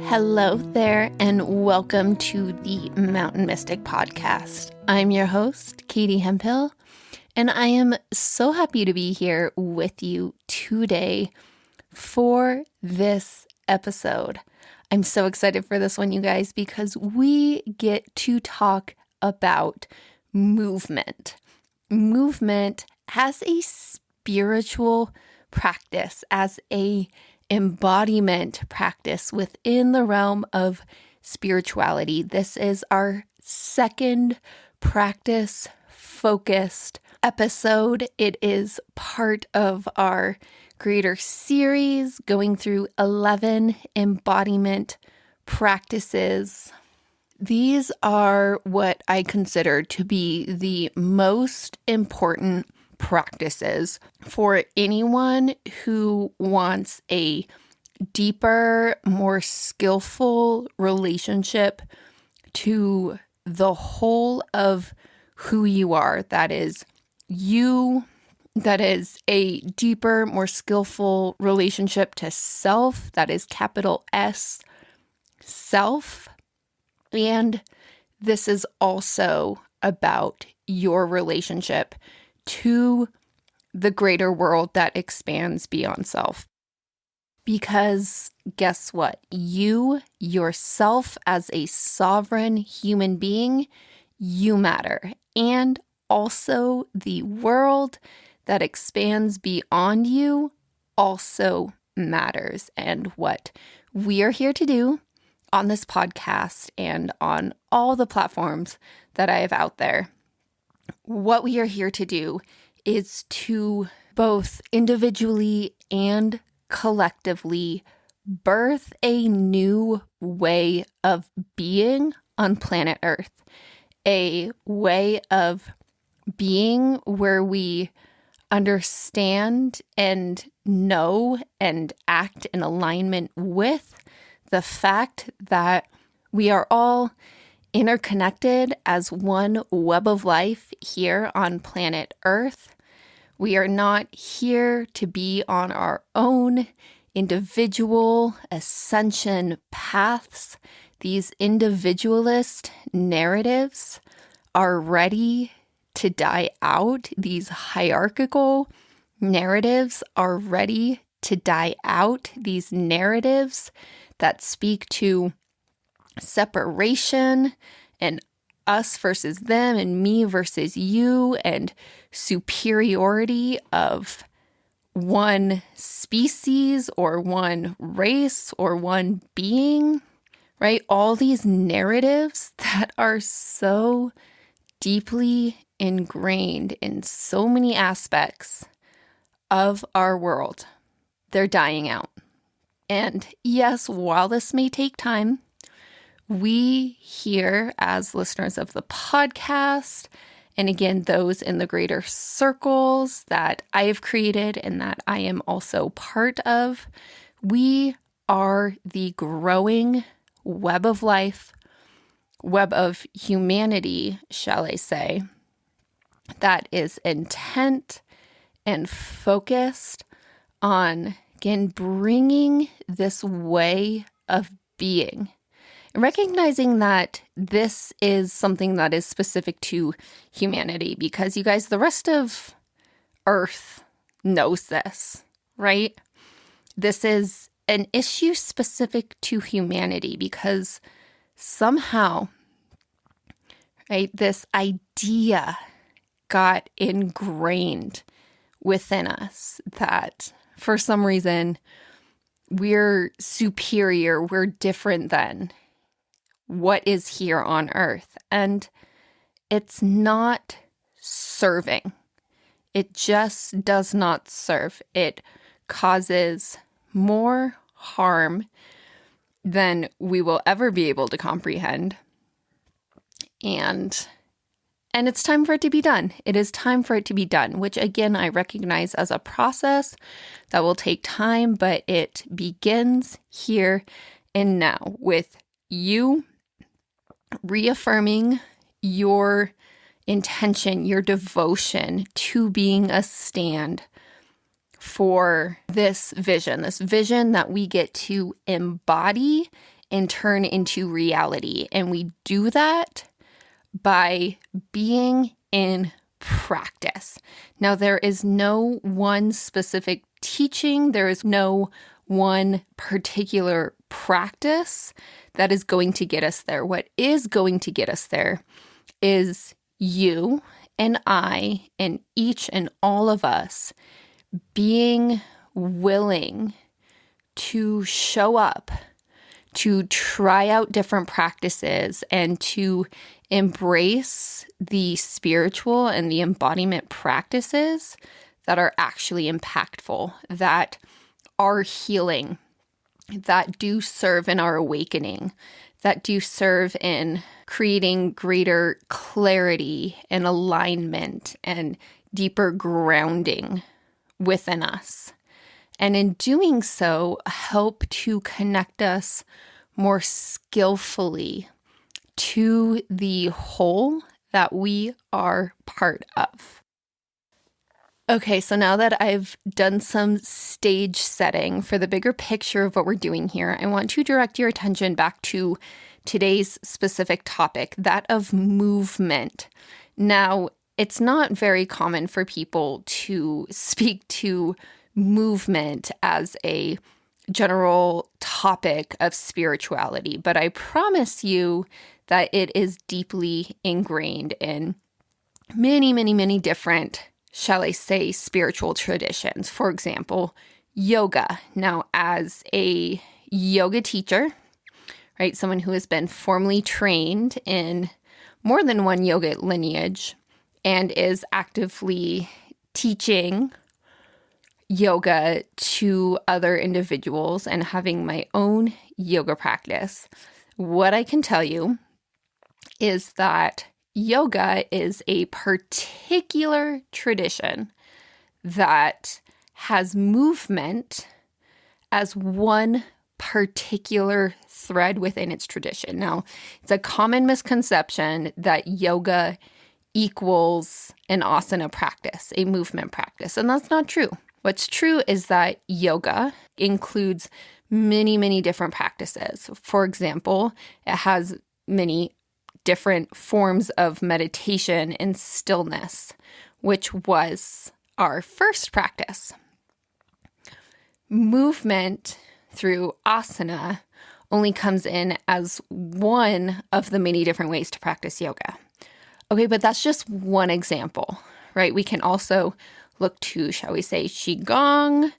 Hello there, and welcome to the Mountain Mystic Podcast. I'm your host, Katie Hemphill, and I am so happy to be here with you today for this episode. I'm so excited for this one, you guys, because we get to talk about movement. Movement as a spiritual practice, as a embodiment practice within the realm of spirituality. This is our second practice-focused episode. It is part of our greater series going through 11 embodiment practices. These are what I consider to be the most important practices for anyone who wants a deeper, more skillful relationship to the whole of who you are. That is you. That is a deeper, more skillful relationship to self. That is capital S, self. And this is also about your relationship to the greater world that expands beyond self. Because guess what? You, yourself, as a sovereign human being, you matter. And also the world that expands beyond you also matters. And what we are here to do on this podcast and on all the platforms that I have out there, what we are here to do is to both individually and collectively birth a new way of being on planet Earth, a way of being where we understand and know and act in alignment with the fact that we are all interconnected as one web of life here on planet Earth. We are not here to be on our own individual ascension paths. These individualist narratives are ready to die out. These hierarchical narratives are ready to die out. These narratives that speak to separation and us versus them and me versus you and superiority of one species or one race or one being, right? All these narratives that are so deeply ingrained in so many aspects of our world, they're dying out. And yes, while this may take time, we here as listeners of the podcast, and again, those in the greater circles that I have created and that I am also part of, we are the growing web of life, web of humanity, shall I say, that is intent and focused on, again, bringing this way of being. Recognizing that this is something that is specific to humanity, because you guys, the rest of Earth knows this, right? This is an issue specific to humanity because somehow, right, this idea got ingrained within us that for some reason we're superior, we're different than what is here on Earth. And it's not serving. It just does not serve. It causes more harm than we will ever be able to comprehend. And it's time for it to be done. It is time for it to be done, which again, I recognize as a process that will take time, but it begins here and now with you reaffirming your intention, your devotion to being a stand for this vision that we get to embody and turn into reality. And we do that by being in practice. Now, there is no one specific teaching, there is no one particular practice that is going to get us there. What is going to get us there is you and I and each and all of us being willing to show up, to try out different practices, and to embrace the spiritual and the embodiment practices that are actually impactful, that are healing, that do serve in our awakening, that do serve in creating greater clarity and alignment and deeper grounding within us. And in doing so, help to connect us more skillfully to the whole that we are part of. Okay, so now that I've done some stage setting for the bigger picture of what we're doing here, I want to direct your attention back to today's specific topic, that of movement. Now, it's not very common for people to speak to movement as a general topic of spirituality, but I promise you that it is deeply ingrained in many, many, many different, shall I say, spiritual traditions. For example, yoga. Now, as a yoga teacher, right, someone who has been formally trained in more than one yoga lineage and is actively teaching yoga to other individuals and having my own yoga practice, what I can tell you is that yoga is a particular tradition that has movement as one particular thread within its tradition. Now, it's a common misconception that yoga equals an asana practice, a movement practice, and that's not true. What's true is that yoga includes many, many different practices. For example, it has many different forms of meditation and stillness, which was our first practice. Movement through asana only comes in as one of the many different ways to practice yoga. Okay, but that's just one example, right? We can also look to, shall we say, Qigong.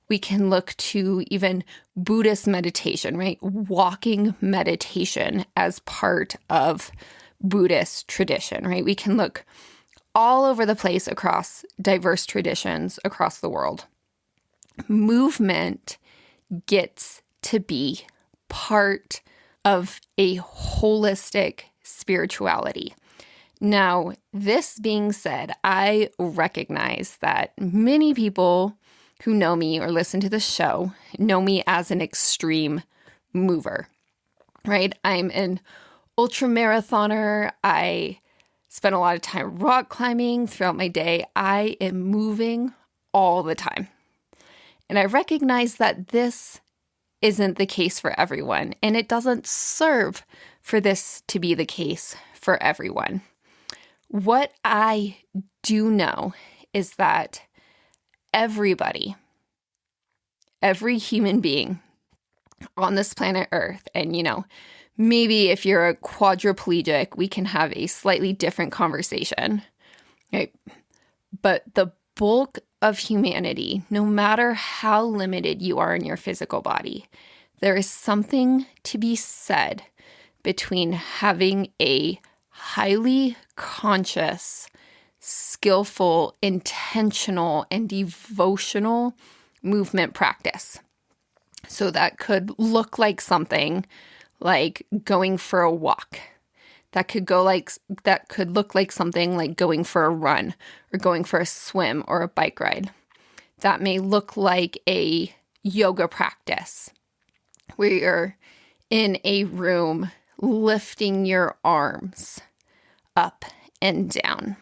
We can look to even Buddhist meditation, right? Walking meditation as part of Buddhist tradition, right? We can look all over the place across diverse traditions across the world. Movement gets to be part of a holistic spirituality. Now, this being said, I recognize that many people who know me or listen to the show know me as an extreme mover, right? I'm an ultra marathoner. I spend a lot of time rock climbing throughout my day. I am moving all the time. And I recognize that this isn't the case for everyone, and it doesn't serve for this to be the case for everyone. What I do know is that everybody, every human being on this planet Earth, and maybe if you're a quadriplegic, we can have a slightly different conversation, right? But the bulk of humanity, no matter how limited you are in your physical body, there is something to be said between having a highly conscious, skillful, intentional, and devotional movement practice. So that could look like something like going for a walk. That could look like something like going for a run or going for a swim or a bike ride. That may look like a yoga practice where you're in a room lifting your arms up and down.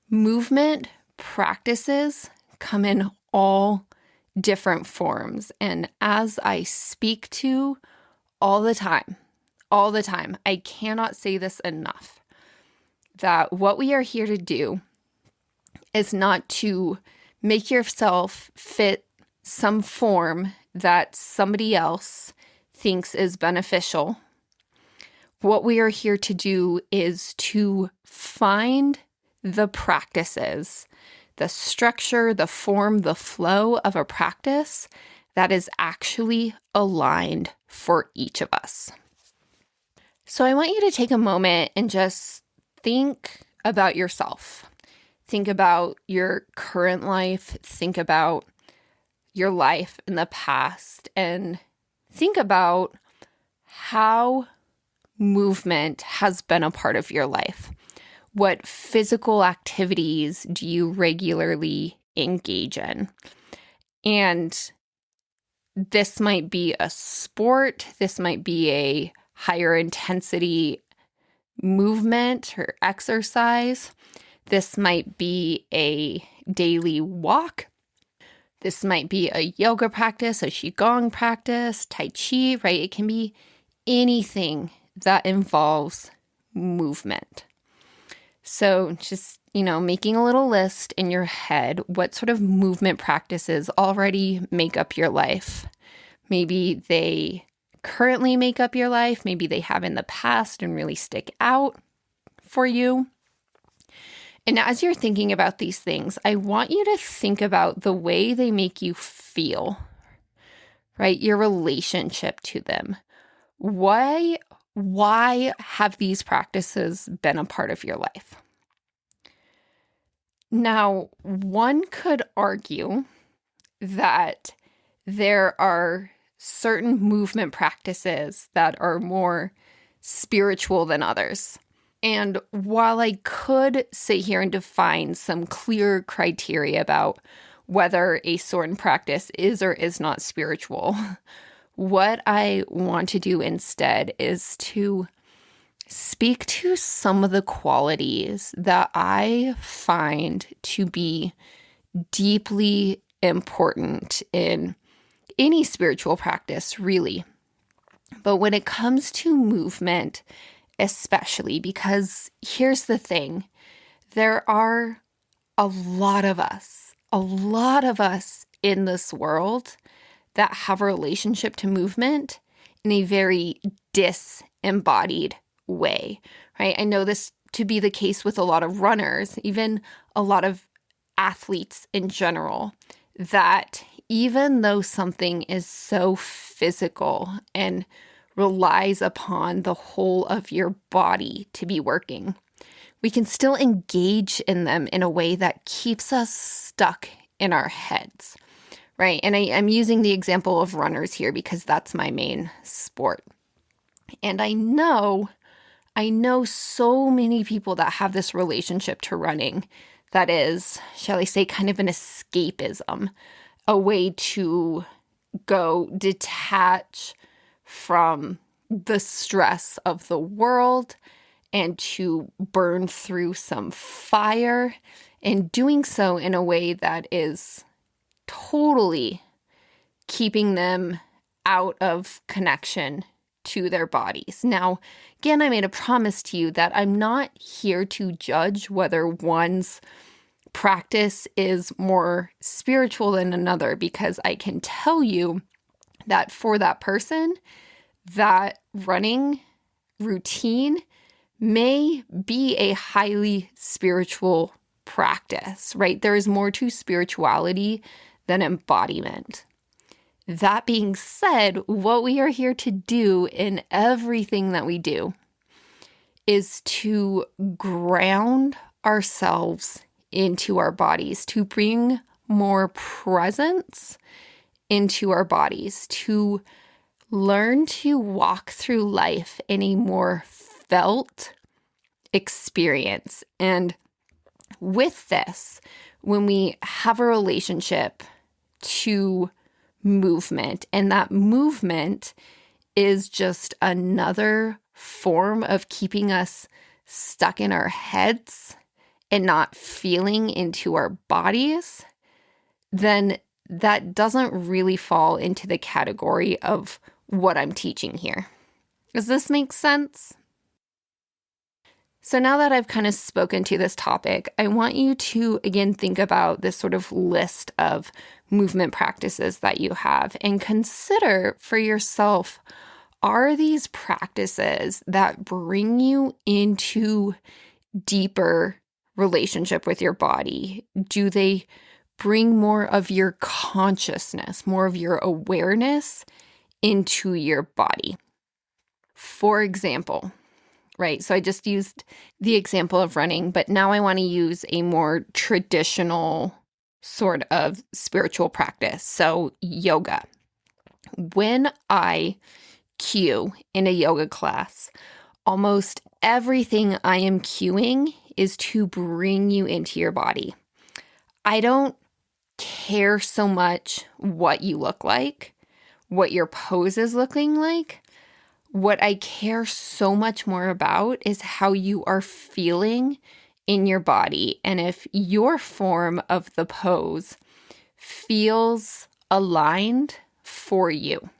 Movement practices come in all different forms. And as I speak to all the time, all the time. I cannot say this enough, that what we are here to do is not to make yourself fit some form that somebody else thinks is beneficial. What we are here to do is to find the practices, the structure, the form, the flow of a practice that is actually aligned for each of us. So I want you to take a moment and just think about yourself. Think about your current life. Think about your life in the past, and think about how movement has been a part of your life. What physical activities do you regularly engage in? And this might be a sport, this might be a higher intensity movement or exercise, this might be a daily walk, this might be a yoga practice, a qigong practice, tai chi, right? It can be anything that involves movement. So just, making a little list in your head, what sort of movement practices already make up your life? Maybe they currently make up your life. Maybe they have in the past and really stick out for you. And as you're thinking about these things, I want you to think about the way they make you feel, right? Your relationship to them. Why have these practices been a part of your life? Now, one could argue that there are certain movement practices that are more spiritual than others. And while I could sit here and define some clear criteria about whether a certain practice is or is not spiritual, what I want to do instead is to speak to some of the qualities that I find to be deeply important in any spiritual practice, really. But when it comes to movement, especially, because here's the thing, there are a lot of us in this world that have a relationship to movement in a very disembodied way, right? I know this to be the case with a lot of runners, even a lot of athletes in general, that even though something is so physical and relies upon the whole of your body to be working, we can still engage in them in a way that keeps us stuck in our heads, right? And I'm using the example of runners here because that's my main sport. And I know so many people that have this relationship to running that is, shall I say, kind of an escapism, a way to go detach from the stress of the world and to burn through some fire, and doing so in a way that is totally keeping them out of connection to their bodies. Now, again, I made a promise to you that I'm not here to judge whether one's practice is more spiritual than another, because I can tell you that for that person, that running routine may be a highly spiritual practice, right? There is more to spirituality than embodiment. That being said, what we are here to do in everything that we do is to ground ourselves into our bodies, to bring more presence into our bodies, to learn to walk through life in a more felt experience. And with this, when we have a relationship to movement, and that movement is just another form of keeping us stuck in our heads and not feeling into our bodies, then that doesn't really fall into the category of what I'm teaching here. Does this make sense? So now that I've kind of spoken to this topic, I want you to, again, think about this sort of list of movement practices that you have and consider for yourself, are these practices that bring you into deeper relationship with your body? Do they bring more of your consciousness, more of your awareness into your body? For example, right? So I just used the example of running, but now I want to use a more traditional sort of spiritual practice. So yoga. When I cue in a yoga class, almost everything I am cueing is to bring you into your body. I don't care so much what you look like, what your pose is looking like. What I care so much more about is how you are feeling in your body, and if your form of the pose feels aligned for you.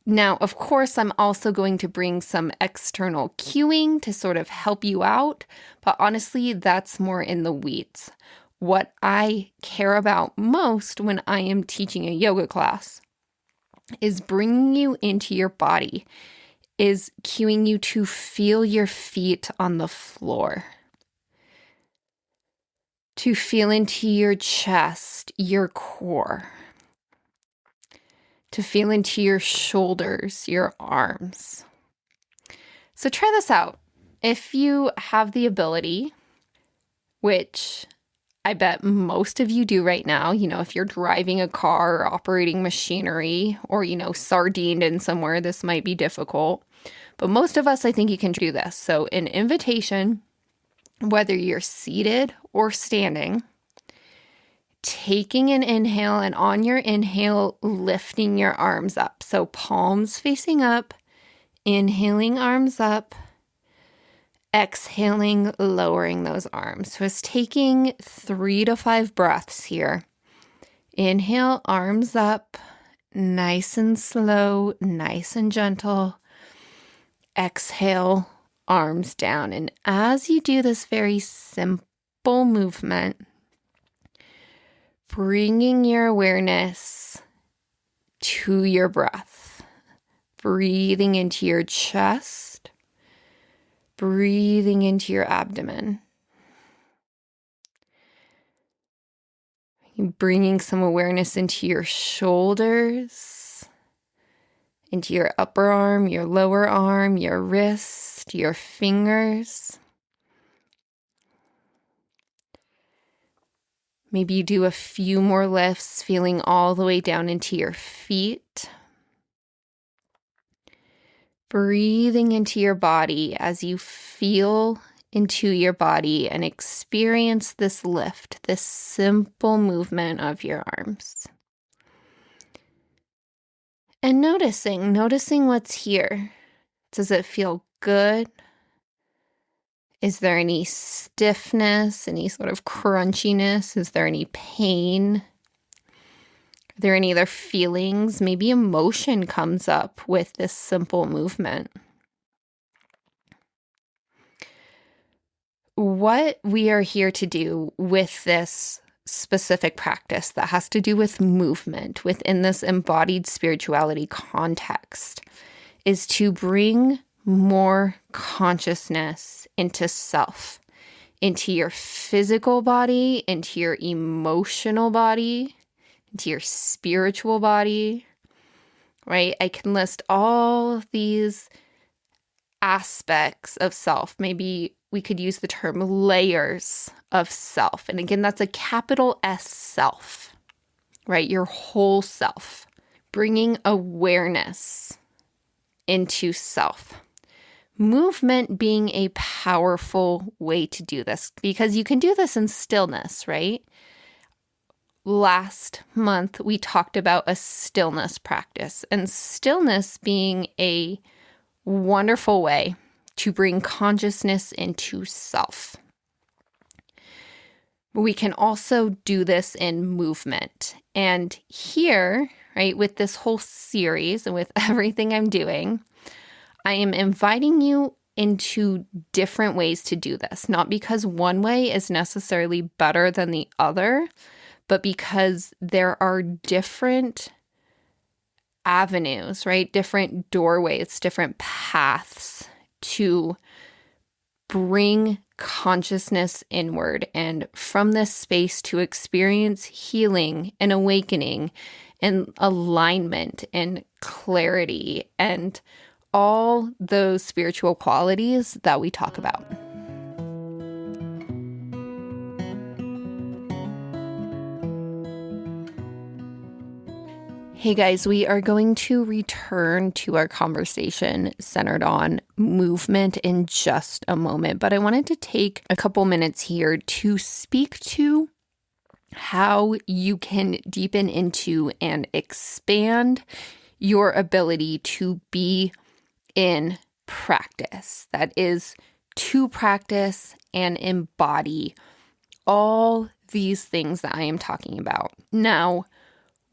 Now, of course, I'm also going to bring some external cueing to sort of help you out, but honestly, that's more in the weeds. What I care about most when I am teaching a yoga class is bringing you into your body, is cueing you to feel your feet on the floor, to feel into your chest, your core, to feel into your shoulders, your arms. So try this out. If you have the ability, which I bet most of you do right now, if you're driving a car or operating machinery or, sardined in somewhere, this might be difficult. But most of us, I think you can do this. So an invitation, whether you're seated or standing, taking an inhale, and on your inhale, lifting your arms up. So palms facing up, inhaling, arms up, exhaling, lowering those arms. So it's taking 3 to 5 breaths here. Inhale, arms up, nice and slow, nice and gentle. Exhale, arms down. And as you do this very simple movement, bringing your awareness to your breath, breathing into your chest, breathing into your abdomen, bringing some awareness into your shoulders, into your upper arm, your lower arm, your wrist, your fingers. Maybe you do a few more lifts, feeling all the way down into your feet. Breathing into your body as you feel into your body and experience this lift, this simple movement of your arms. And noticing what's here. Does it feel good? Is there any stiffness, any sort of crunchiness? Is there any pain? Are there any other feelings? Maybe emotion comes up with this simple movement. What we are here to do with this specific practice that has to do with movement within this embodied spirituality context is to bring more consciousness into self, into your physical body, into your emotional body, into your spiritual body, right? I can list all of these aspects of self. Maybe we could use the term layers of self. And again, that's a capital S self, right? Your whole self, bringing awareness into self. Movement being a powerful way to do this, because you can do this in stillness, right? Last month, we talked about a stillness practice, and stillness being a wonderful way to bring consciousness into self. We can also do this in movement. And here, right, with this whole series and with everything I'm doing, I am inviting you into different ways to do this. Not because one way is necessarily better than the other, but because there are different avenues, right? Different doorways, different paths to bring consciousness inward, and from this space to experience healing and awakening and alignment and clarity and all those spiritual qualities that we talk about. Hey guys, we are going to return to our conversation centered on movement in just a moment, but I wanted to take a couple minutes here to speak to how you can deepen into and expand your ability to be in practice. That is, to practice and embody all these things that I am talking about. Now,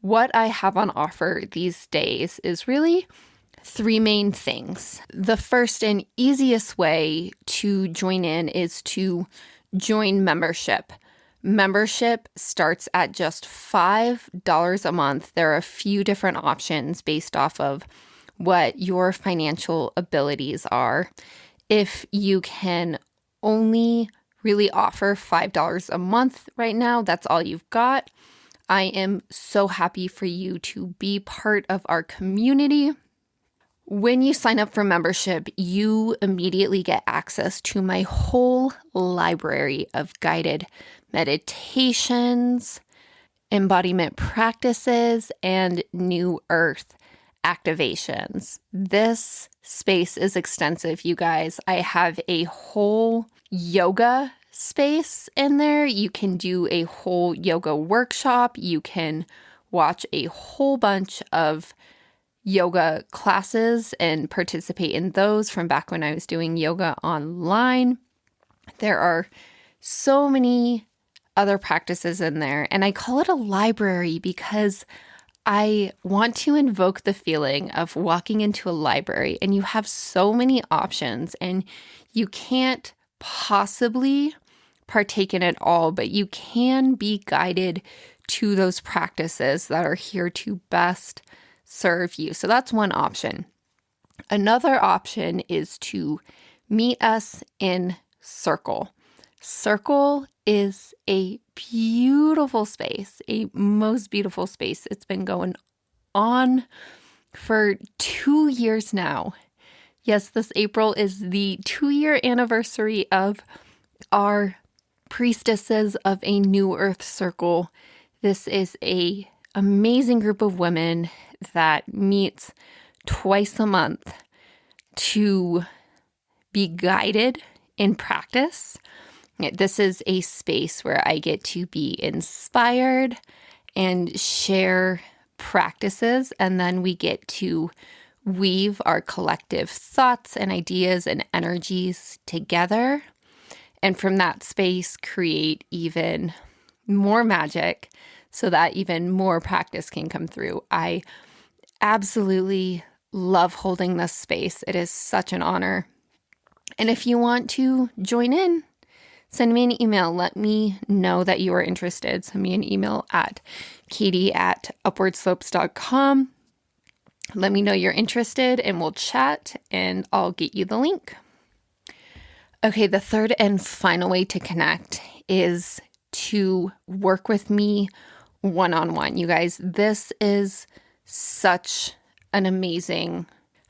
what I have on offer these days is really three main things. The first and easiest way to join in is to join membership. Membership starts at just $5 a month. There are a few different options based off of what your financial abilities are. If you can only really offer $5 a month right now, that's all you've got, I am so happy for you to be part of our community. When you sign up for membership, you immediately get access to my whole library of guided meditations, embodiment practices, and new earth activations. This space is extensive, you guys. I have a whole yoga space in there. You can do a whole yoga workshop. You can watch a whole bunch of yoga classes and participate in those from back when I was doing yoga online. There are so many other practices in there, and I call it a library because I want to invoke the feeling of walking into a library and you have so many options and you can't possibly partake in it all, but you can be guided to those practices that are here to best serve you. So that's one option. Another option is to meet us in Circle. Circle is a beautiful space, a most beautiful space. It's been going on for 2 years now. Yes, this April is the 2-year anniversary of our Priestesses of a New Earth Circle. This is a amazing group of women that meets twice a month to be guided in practice. This is a space where I get to be inspired and share practices, and then we get to weave our collective thoughts and ideas and energies together. And from that space, create even more magic so that even more practice can come through. I absolutely love holding this space. It is such an honor. And if you want to join in, send me an email. Let me know that you are interested. Send me an email at katie@upwardslopes.com. Let me know you're interested and we'll chat and I'll get you the link. Okay, the third and final way to connect is to work with me one-on-one. You guys, this is such an amazing,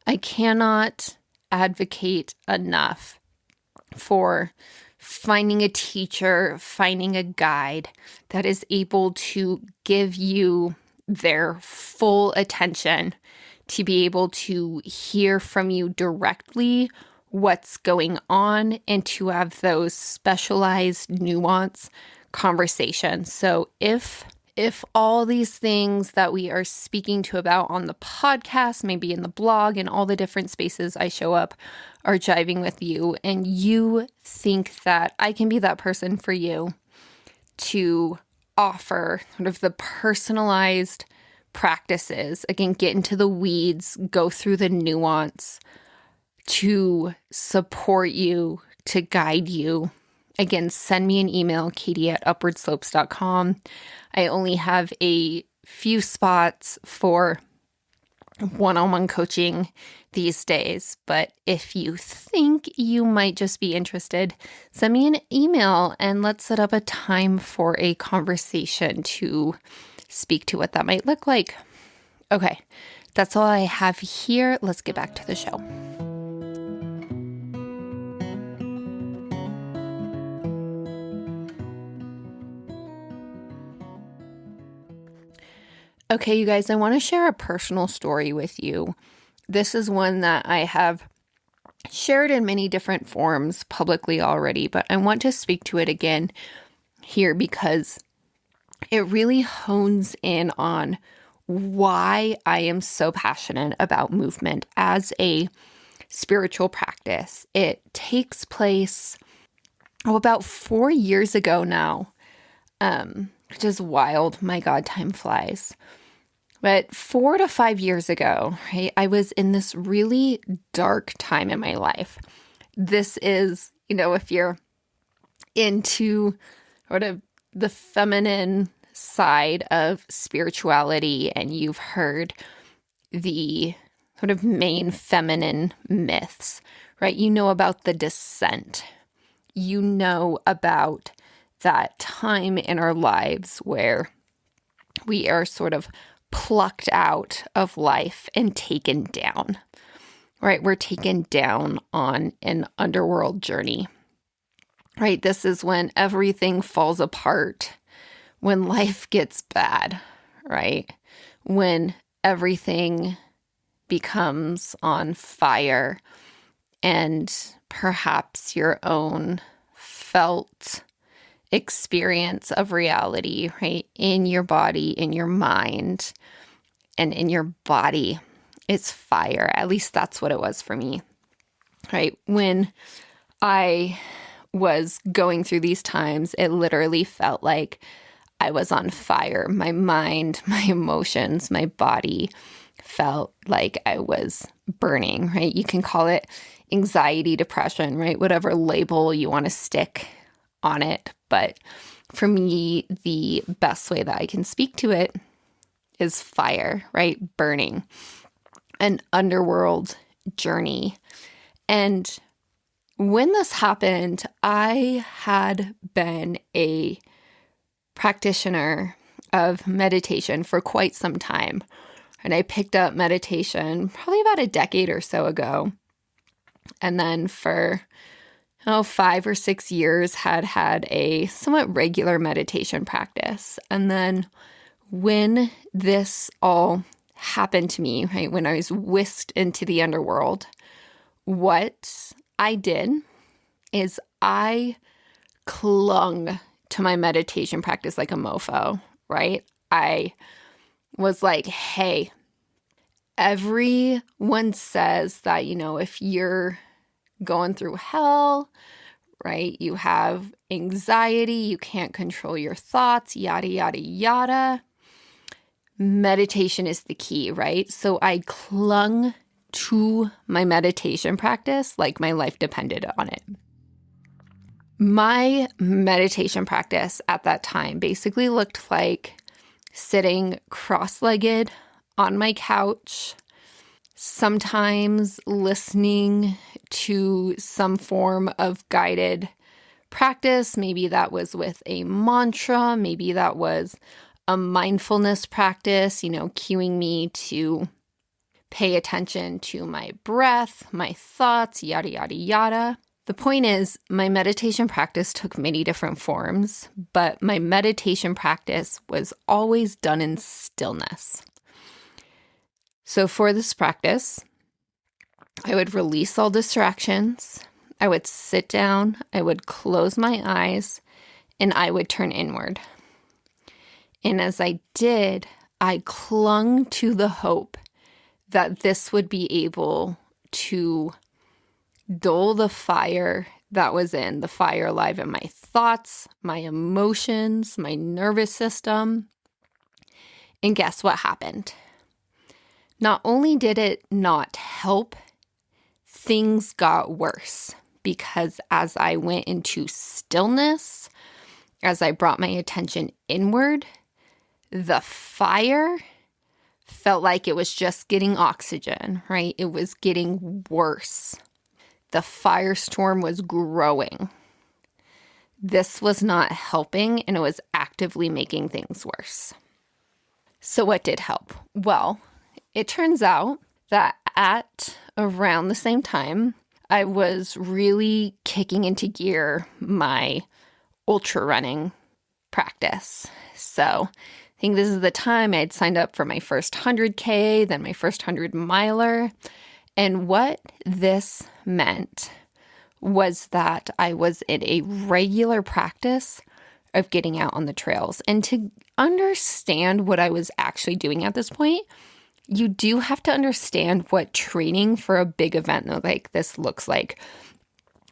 I cannot advocate enough for finding a teacher, finding a guide that is able to give you their full attention, to be able to hear from you directly what's going on, and to have those specialized nuance conversations. So if all these things that we are speaking to about on the podcast, maybe in the blog and all the different spaces I show up are jiving with you, and you think that I can be that person for you, to offer sort of the personalized practices. Again, get into the weeds, go through the nuance to support you, to guide you. Again, send me an email, katie@upwardslopes.com. I only have a few spots for one-on-one coaching these days, but if you think you might just be interested, send me an email and let's set up a time for a conversation to speak to what that might look like. Okay, that's all I have here. Let's get back to the show. Okay, you guys, I want to share a personal story with you. This is one that I have shared in many different forms publicly already, but I want to speak to it again here because it really hones in on why I am so passionate about movement as a spiritual practice. It takes place about 4 years ago now, which is wild. My God, time flies. But 4 to 5 years ago, right, I was in this really dark time in my life. This is, if you're into sort of the feminine side of spirituality and you've heard the sort of main feminine myths, right? You know about the descent. You know about that time in our lives where we are sort of plucked out of life and taken down, right? We're taken down on an underworld journey, right? This is when everything falls apart, when life gets bad, right? When everything becomes on fire and perhaps your own felt experience of reality, right, in your body, in your mind, and in your body is fire. At least that's what it was for me, right? When I was going through these times, it literally felt like I was on fire. My mind, my emotions, my body felt like I was burning, right? You can call it anxiety, depression, right? Whatever label you want to stick on it. But for me, the best way that I can speak to it is fire, right? Burning, an underworld journey. And when this happened, I had been a practitioner of meditation for quite some time. And I picked up meditation probably about a decade or so ago. And then for 5 or 6 years had a somewhat regular meditation practice. And then when this all happened to me, right, when I was whisked into the underworld, what I did is I clung to my meditation practice like a mofo, right? I was like, hey, everyone says that, if you're going through hell, right? You have anxiety, you can't control your thoughts, yada, yada, yada. Meditation is the key, right? So I clung to my meditation practice like my life depended on it. My meditation practice at that time basically looked like sitting cross-legged on my couch, sometimes listening to some form of guided practice. Maybe that was with a mantra. Maybe that was a mindfulness practice, cueing me to pay attention to my breath, my thoughts, yada, yada, yada. The point is, my meditation practice took many different forms, but my meditation practice was always done in stillness. So for this practice, I would release all distractions. I would sit down, I would close my eyes, and I would turn inward. And as I did, I clung to the hope that this would be able to dull the fire that was in, the fire alive in my thoughts, my emotions, my nervous system. And guess what happened? Not only did it not help, things got worse, because as I went into stillness, as I brought my attention inward, the fire felt like it was just getting oxygen, right? It was getting worse. The firestorm was growing. This was not helping, and it was actively making things worse. So what did help? Well, it turns out that at around the same time, I was really kicking into gear my ultra running practice. So I think this is the time I had signed up for my first 100K, then my first 100 miler. And what this meant was that I was in a regular practice of getting out on the trails. And to understand what I was actually doing at this point, you do have to understand what training for a big event like this looks like.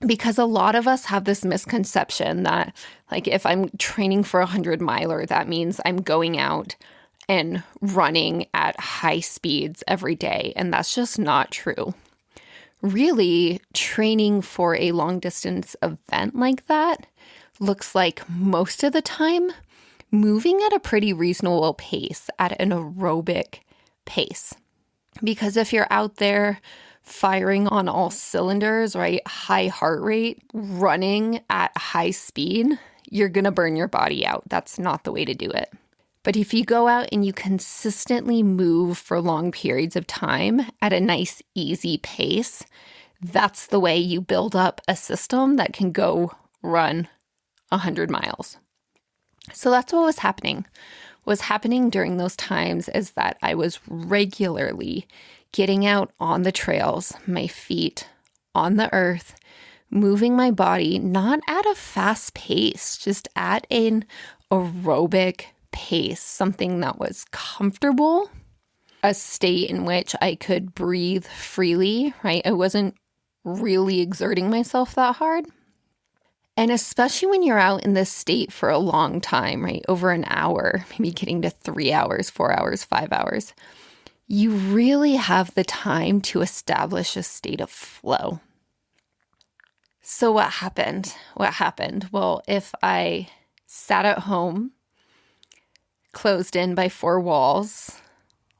Because a lot of us have this misconception that, like, if I'm training for a 100 miler, that means I'm going out and running at high speeds every day. And that's just not true. Really, training for a long distance event like that looks like most of the time moving at a pretty reasonable pace, at an aerobic pace. Because if you're out there firing on all cylinders, right, high heart rate, running at high speed, you're going to burn your body out. That's not the way to do it. But if you go out and you consistently move for long periods of time at a nice, easy pace, that's the way you build up a system that can go run 100 miles. So that's what was happening. What's happening during those times is that I was regularly getting out on the trails, my feet on the earth, moving my body, not at a fast pace, just at an aerobic pace, something that was comfortable, a state in which I could breathe freely, right? I wasn't really exerting myself that hard. And especially when you're out in this state for a long time, right? Over an hour, maybe getting to 3 hours, 4 hours, 5 hours, you really have the time to establish a state of flow. So what happened? Well, if I sat at home, closed in by 4 walls,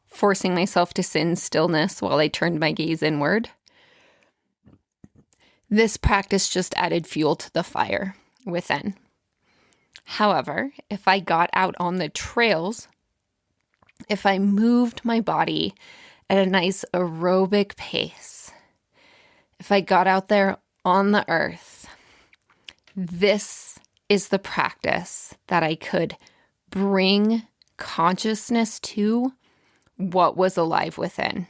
forcing myself to sit in stillness while I turned my gaze inward, this practice just added fuel to the fire within. However, if I got out on the trails, if I moved my body at a nice aerobic pace, if I got out there on the earth, this is the practice that I could bring consciousness to what was alive within,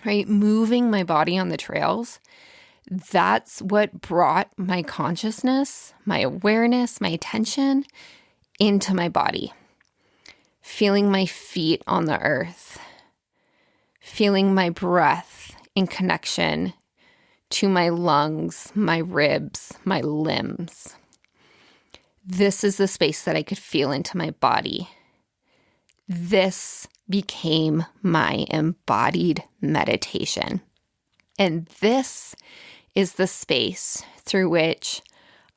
right? Moving my body on the trails, that's what brought my consciousness, my awareness, my attention into my body. Feeling my feet on the earth, feeling my breath in connection to my lungs, my ribs, my limbs. This is the space that I could feel into my body. This became my embodied meditation. And this is the space through which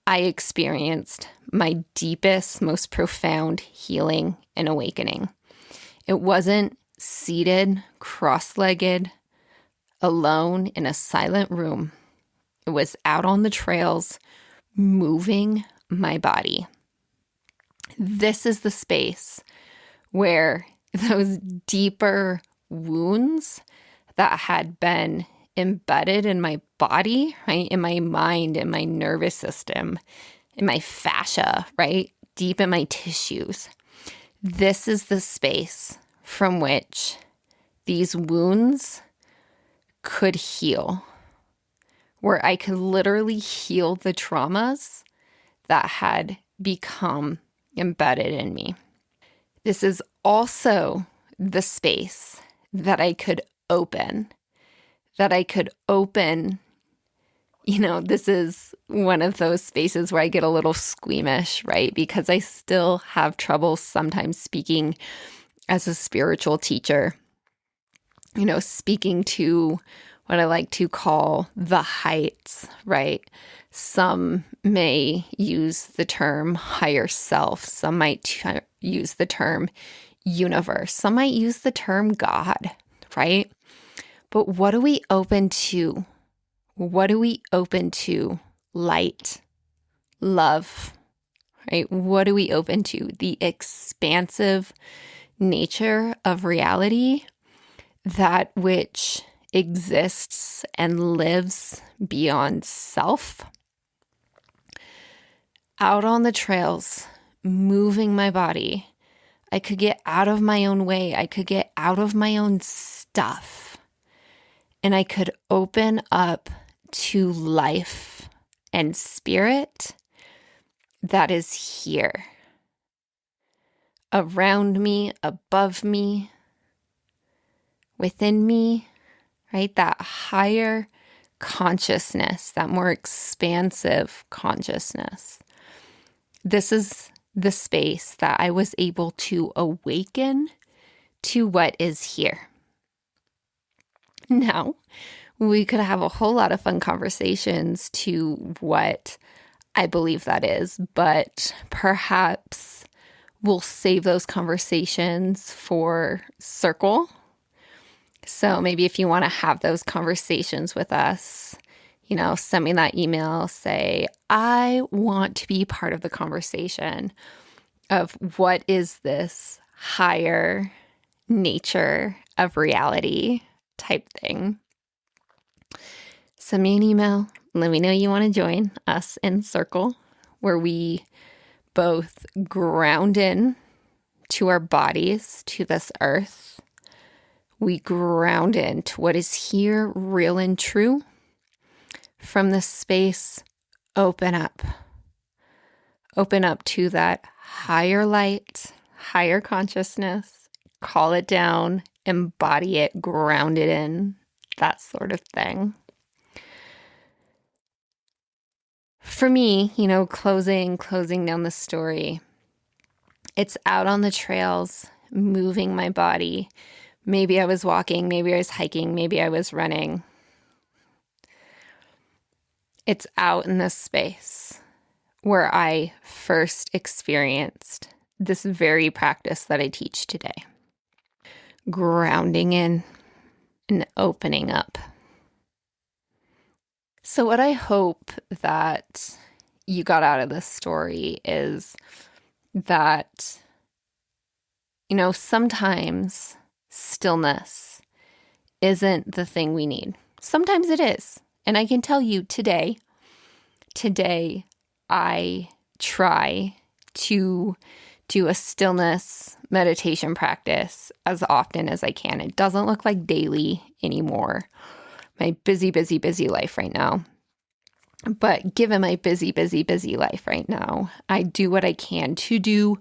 I experienced my deepest, most profound healing and awakening. It wasn't seated, cross-legged, alone in a silent room. It was out on the trails, moving my body. This is the space where those deeper wounds that had been embedded in my body, right, in my mind, in my nervous system, in my fascia, right, deep in my tissues. This is the space from which these wounds could heal, where I could literally heal the traumas that had become embedded in me. This is also the space that I could open This is one of those spaces where I get a little squeamish, right? Because I still have trouble sometimes speaking as a spiritual teacher, speaking to what I like to call the heights, right? Some may use the term higher self. Some might use the term universe. Some might use the term God, right? But what are we open to? What are we open to? Light, love, right? What are we open to? The expansive nature of reality, that which exists and lives beyond self. Out on the trails, moving my body, I could get out of my own way. I could get out of my own stuff. And I could open up to life and spirit that is here, around me, above me, within me, right? That higher consciousness, that more expansive consciousness. This is the space that I was able to awaken to what is here. Now, we could have a whole lot of fun conversations to what I believe that is, but perhaps we'll save those conversations for Circle. So maybe if you want to have those conversations with us, send me that email, say, I want to be part of the conversation of what is this higher nature of reality type thing. Send me an email. Let me know you want to join us in Circle, where we both ground in to our bodies, to this earth. We ground into what is here, real and true. From this space, open up. Open up to that higher light, higher consciousness. Call it down, embody it, ground it in, that sort of thing. For me, closing down the story, it's out on the trails, moving my body. Maybe I was walking, maybe I was hiking, maybe I was running. It's out in this space where I first experienced this very practice that I teach today. Grounding in and opening up. So what I hope that you got out of this story is that, sometimes stillness isn't the thing we need. Sometimes it is. And I can tell you today I try to do a stillness meditation practice as often as I can. It doesn't look like daily anymore. My busy life right now. But given my busy life right now, I do what I can to do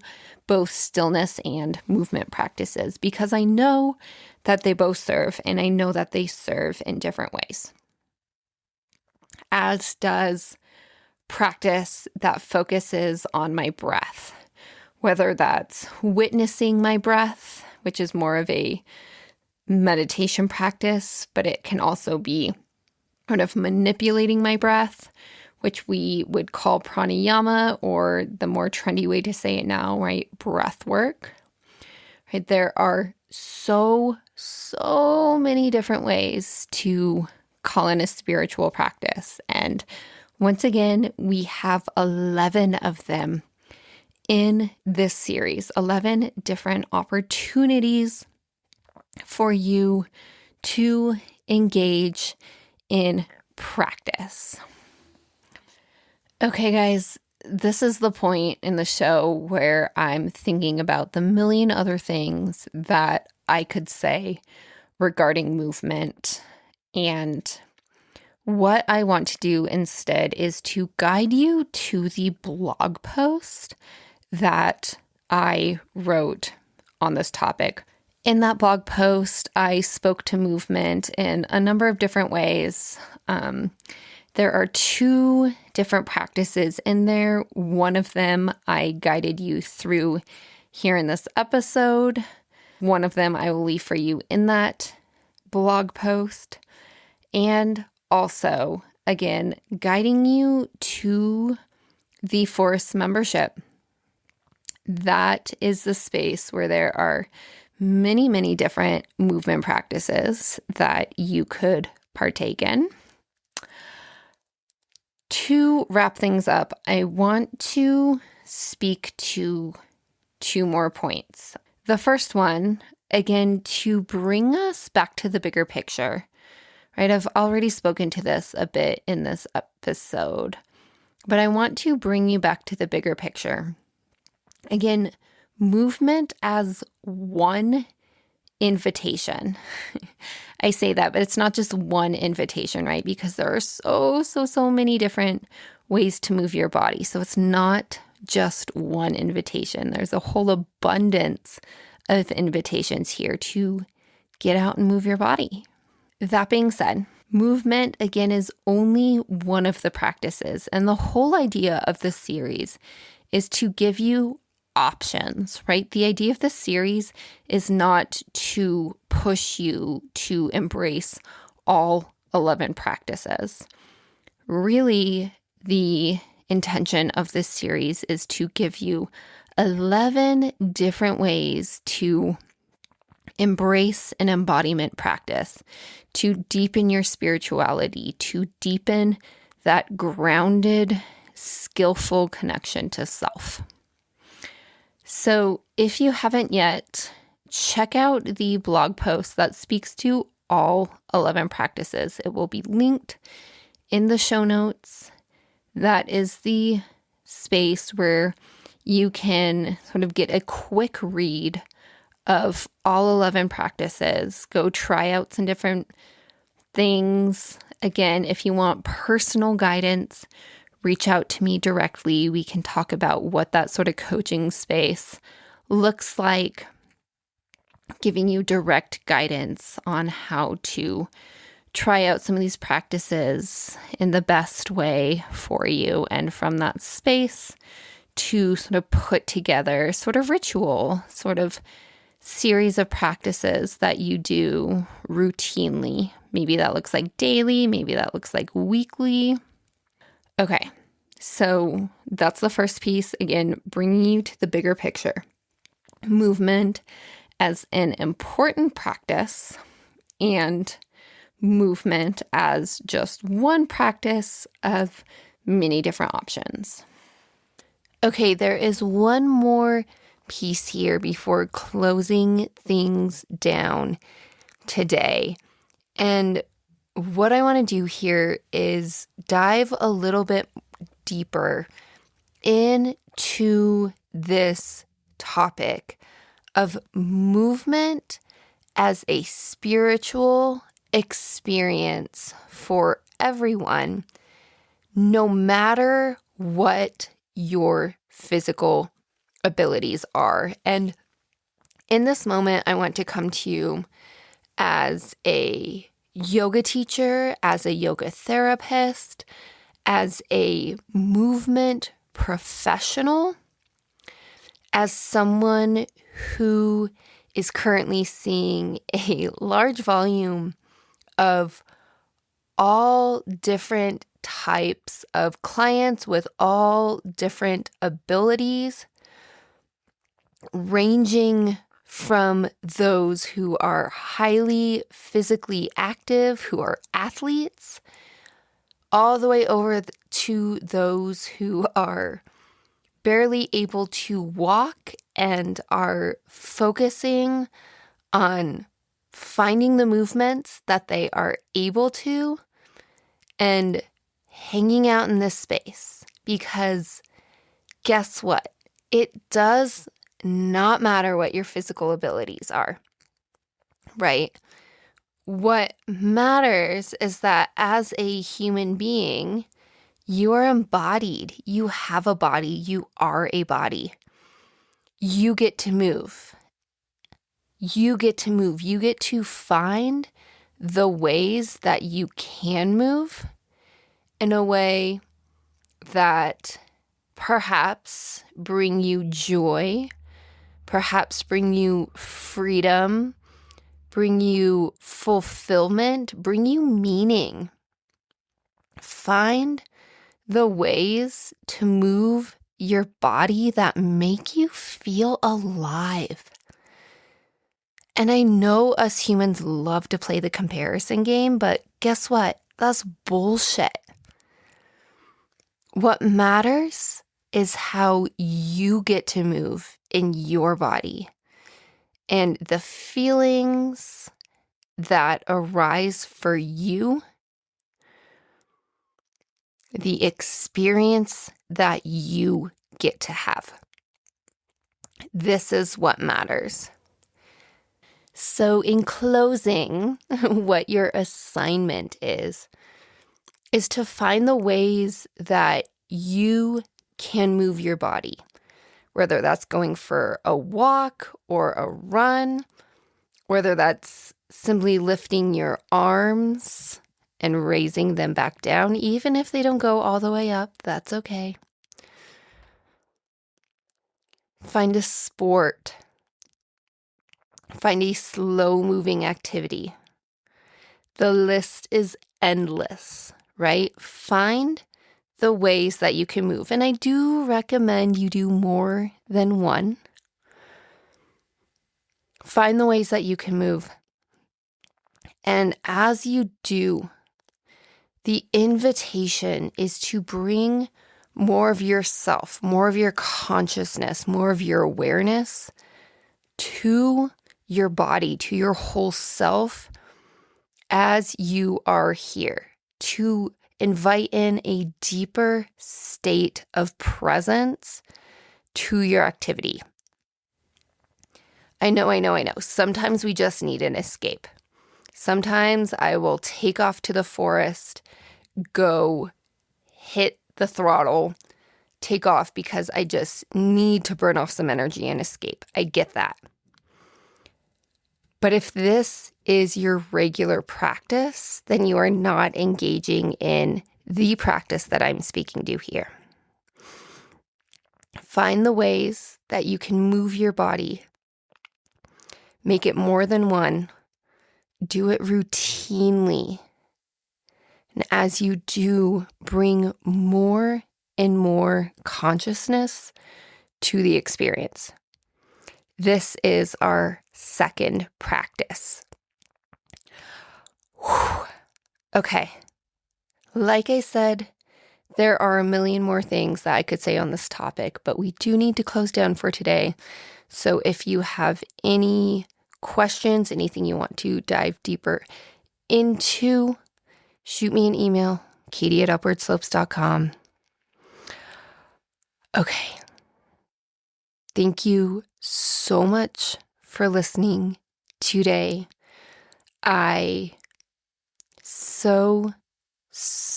both stillness and movement practices because I know that they both serve, and I know that they serve in different ways. As does practice that focuses on my breath, whether that's witnessing my breath, which is more of a meditation practice, but it can also be kind of manipulating my breath, which we would call pranayama, or the more trendy way to say it now, right? Breath work. Right? There are so many different ways to call in a spiritual practice. And once again, we have 11 of them in this series, 11 different opportunities for you to engage in practice. Okay, guys, this is the point in the show where I'm thinking about the million other things that I could say regarding movement. And what I want to do instead is to guide you to the blog post that I wrote on this topic. In that blog post, I spoke to movement in a number of different ways. There are 2 different practices in there. One of them I guided you through here in this episode. One of them I will leave for you in that blog post. And also, again, guiding you to the Force membership. That is the space where there are many, many different movement practices that you could partake in. To wrap things up, I want to speak to 2 more points. The first one, again, to bring us back to the bigger picture, right? I've already spoken to this a bit in this episode, but I want to bring you back to the bigger picture. Again, movement as one invitation. I say that, but it's not just one invitation, right? Because there are so many different ways to move your body. So it's not just one invitation. There's a whole abundance of invitations here to get out and move your body. That being said, movement, again, is only one of the practices. And the whole idea of this series is to give you options, right? The idea of the series is not to push you to embrace all 11 practices. Really, the intention of this series is to give you 11 different ways to embrace an embodiment practice, to deepen your spirituality, to deepen that grounded, skillful connection to self. So if you haven't yet, check out the blog post that speaks to all 11 practices. It will be linked in the show notes. That is the space where you can sort of get a quick read of all 11 practices. Go try out some different things. Again, if you want personal guidance, reach out to me directly. We can talk about what that sort of coaching space looks like, giving you direct guidance on how to try out some of these practices in the best way for you. And from that space to sort of put together sort of ritual, sort of series of practices that you do routinely. Maybe that looks like daily, maybe that looks like weekly. Okay, so that's the first piece. Again, bringing you to the bigger picture. Movement as an important practice and movement as just one practice of many different options. Okay, there is one more piece here before closing things down today. And what I want to do here is dive a little bit deeper into this topic of movement as a spiritual experience for everyone, no matter what your physical abilities are. And in this moment, I want to come to you as a yoga teacher, as a yoga therapist, as a movement professional, as someone who is currently seeing a large volume of all different types of clients with all different abilities, ranging from those who are highly physically active, who are athletes, all the way over to those who are barely able to walk and are focusing on finding the movements that they are able to and hanging out in this space. Because guess what? It does not matter what your physical abilities are, right? What matters is that as a human being, you are embodied. You have a body. You are a body. You get to move. You get to move. You get to find the ways that you can move in a way that perhaps bring you joy, perhaps bring you freedom, bring you fulfillment, bring you meaning. Find the ways to move your body that make you feel alive. And I know us humans love to play the comparison game, but guess what? That's bullshit. What matters is how you get to move in your body and the feelings that arise for you, the experience that you get to have. This is what matters. So in closing, what your assignment is to find the ways that you can move your body, whether that's going for a walk or a run, whether that's simply lifting your arms and raising them back down, even if they don't go all the way up, that's okay. Find a sport. Find a slow-moving activity. The list is endless, right? Find the ways that you can move. And I do recommend you do more than one. Find the ways that you can move. And as you do, the invitation is to bring more of yourself, more of your consciousness, more of your awareness to your body, to your whole self as you are here, to invite in a deeper state of presence to your activity. I know. Sometimes we just need an escape. Sometimes I will take off to the forest, go hit the throttle, take off because I just need to burn off some energy and escape. I get that. But if this is your regular practice, then you are not engaging in the practice that I'm speaking to here. Find the ways that you can move your body. Make it more than one. Do it routinely. And as you do, bring more and more consciousness to the experience. This is our second practice. Whew. Okay. Like I said, there are a million more things that I could say on this topic, but we do need to close down for today. So if you have any questions, anything you want to dive deeper into, shoot me an email, katie@upwardslopes.com. Okay. Thank you so much for listening today. I so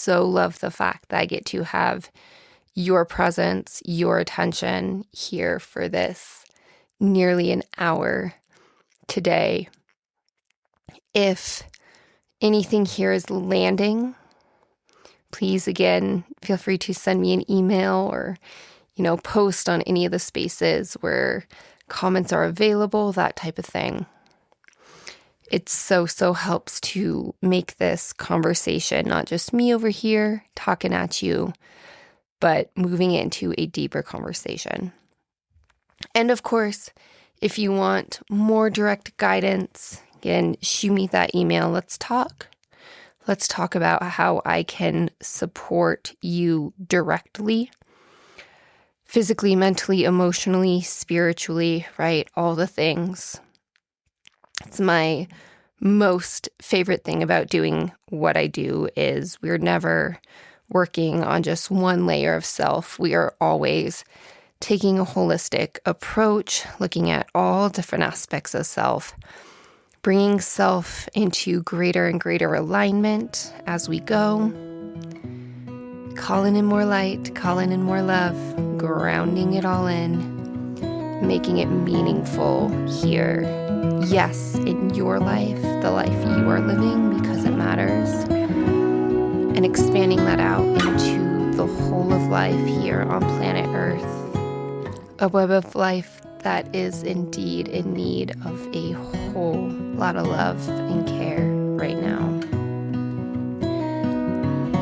love the fact that I get to have your presence, your attention here for this nearly an hour today. If anything here is landing, please again, feel free to send me an email or post on any of the spaces where comments are available, that type of thing. It so helps to make this conversation not just me over here talking at you, but moving it into a deeper conversation. And of course, if you want more direct guidance, again, shoot me that email. Let's talk. Let's talk about how I can support you directly. Physically, mentally, emotionally, spiritually, right? All the things. It's my most favorite thing about doing what I do is we're never working on just one layer of self. We are always taking a holistic approach, looking at all different aspects of self, bringing self into greater and greater alignment as we go. Calling in more light, calling in more love, grounding it all in, making it meaningful here. Yes, in your life, the life you are living because it matters. and expanding that out into the whole of life here on planet Earth. A web of life that is indeed in need of a whole lot of love and care right now.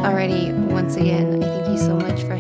Alrighty, once again, I thank you so much for